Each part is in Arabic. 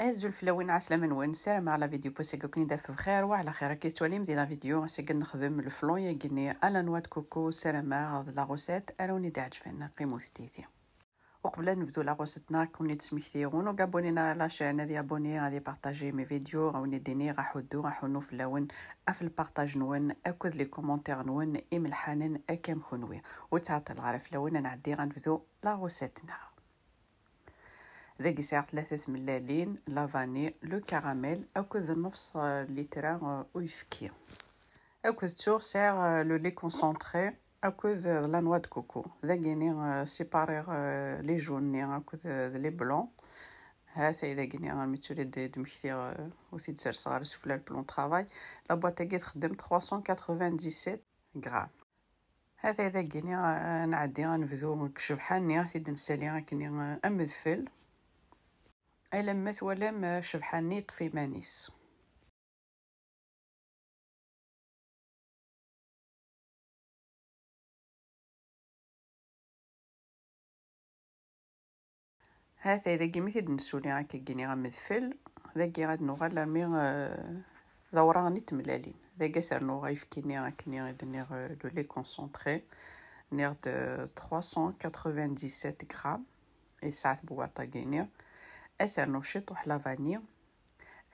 أهزو الفلاوين عسلامة نوان السلام على فيديو بوسيكو كني داف بخير وعلى خير كي تواليم ديال فيديو سيقد نخدم الفلون يا غيني على نوا د كوكو سلامة هاد لا غوسيت اروني داعج فينا قيمو ستيتي وقبل نبدو لا غوسيتنا كوني تسميكتيرون وكابونينا لا شين هادي ابوني غادي بارطاجي مي فيديو غاوني ديني غاحودو فلاون اف البارطاج نون اكد لي كومونتير نون ام الحنان اكام خنوي وتعطل غارف فلاون انا عدي غنبدو لا غوسيتنا ذاك يساع 3 ملالين لافاني لو كراميل اكد نص لتر ويفكي اكد تور ساع لو لي كونسونطري اكد لا نوا د كوكو ذاكيني سيبارير لي جوني اكد لي بلون هذا اذا كيني غنميتو لي دمكتي وسي تسر صغار شوف لا البلون طرافاي لا بواط كي تخدم 397 غرام هذا اذا كيني نعدي غنبدو نكشف حاني سيد نسالي كني امذفل الا مات ولا شبحاني طفي مانيس هذا اذا كيميتي نسولي هكا كيني غمذفل ذاكي غاد نوغال لامي دوراني تملالين ذاك سرنو غيفكيني هكني غادني لو لي كونسونطري نير د 397 غرام اي ساعات بواطه كيني اسرنو شيطوح لافاني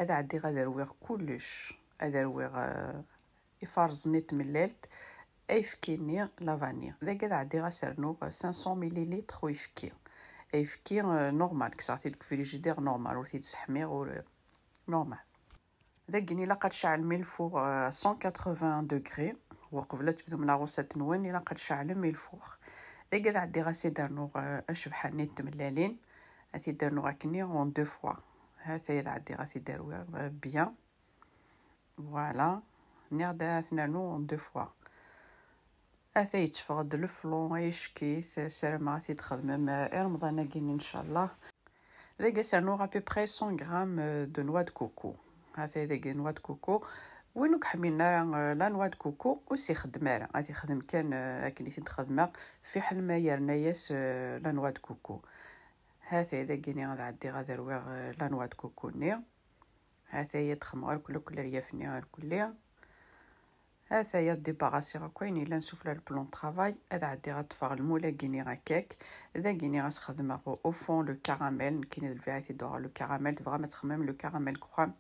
هذا عدي غادي رويغ كلش هذا رويغ يفرزني تملالت ايفكيني لافاني ذاك عدي غاسرنو 500 مليلتر ويفكي ايفكي نورمال كسعتي لك فريجيدير نورمال وتي تسحمي نورمال ذاكني لقد شعل ميل فوغ 180 دوغري وقبل تبدو من لا غوسيت نواني لقد شعل ميل فوغ ذاك عدي غاسي دارنو اشبحاني تملالين هاتي دارنو غاكني اون دو فوا هذا عدي غاسي دارو بيان فوالا نير ثنانو اون دو فوا هذا يتفقد الفلون يشكي سلام غادي تخدم رمضان كاين ان شاء الله ذاك سانو غابي بري 100 غرام دو نوا د كوكو هذا ذاك نوا د كوكو وينو حملنا لا نوا د كوكو وسي خدمه غادي يخدم كان كني تخدمه في حل ما يرناياس لا نوا د كوكو هذا ذاك ني غادي عدي غادي رويغ لا نوا د كوكو ني هذا يتخمر كل ريافني الكل هذا هي ديباراسي راكوين الا نشوف لا البلون طرافاي هذا عندي غطفر المولا كيني هكاك ذا كيني غنخدم او فون لو كراميل كاين الفيعيتي دور لو كراميل تبغى ما تخمم لو كراميل كرام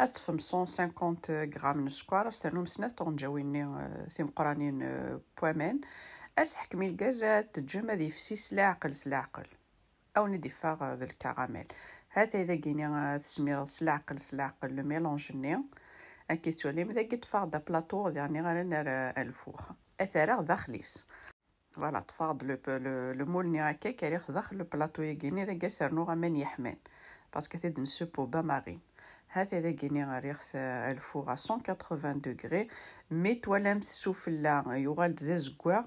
استفهم 150 غرام من السكر استنوم سنه طونجاويني ثيم قرانين بوامين اسحكمي الكازات تجمع ذي في سلعقل او ندي فاغ ذا الكراميل هذا اذا كيني تسمير سلعقل لو ميلونجني اكي تولي مدا كتفاض بلاطو يعني غنر الفوغ اثار داخليس فوالا تفاض لو مول ني هكا كيريخ داخل البلاطو يجيني ذا كسرنو غمان يحمل باسكو تي نسوبو بامارين هذا ذا كيني غريخ الفوغ 180 دوغري مي توالم تشوف لا يغال ذا زكوار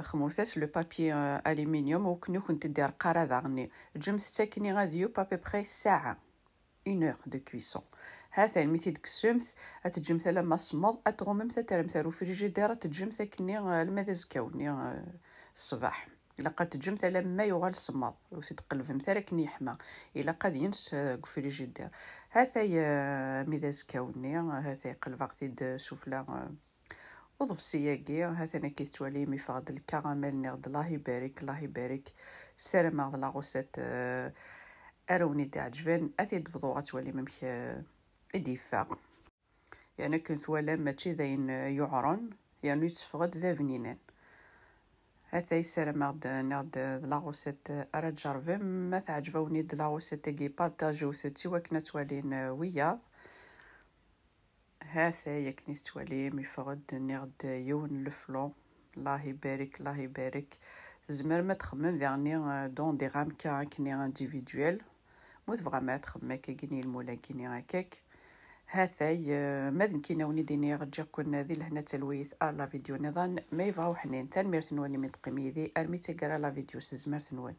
خموساش لو بابي الومنيوم وكنو كنت دير قرا غني جمت تاكني غاديو بابي بخي ساعه 1 heure de cuisson هذا الميثود كسمت اتجمث لما صمد اتغمم ترمث فريجيدير تجمث كني الماء زكاوني الصباح الا قد تجمث لما يغال صمد وتتقلب مثلا كني يحمى الا قد ينس فريجيدير هذا ميدا زكاوني هذا يقلب وقتي شوف لا وضف سياقي هذا انا كيتوالي مي فقد الكراميل نغد الله يبارك سلام على لا غوسيت اروني تعجبن اثيد فضوغه تولي ممك اديفاق يعني كنت ولا ماشي ذاين يعرن يعني يتفقد ذا فنينان هذا يسلم نغد لا غوسيت ارا جربي ما تعجبوني د لا غوسيت كي بارطاجيو ستي وكنا توالين وياض هذا يكني توالي ميفقد نغد يون الفلون الله يبارك زمر ما تخمم يعني دون دي غام كني انديفيدويل موت فغا تخمم كيني المولا كيني هكاك هذا ماذن كيناوني ديني رجع كنا ذي لهنا تلويث لا فيديو نظام ما يبغاو حنين تنمير ثنواني من تقيمي ذي ارمي تقرا لا فيديو سزمر ثنوان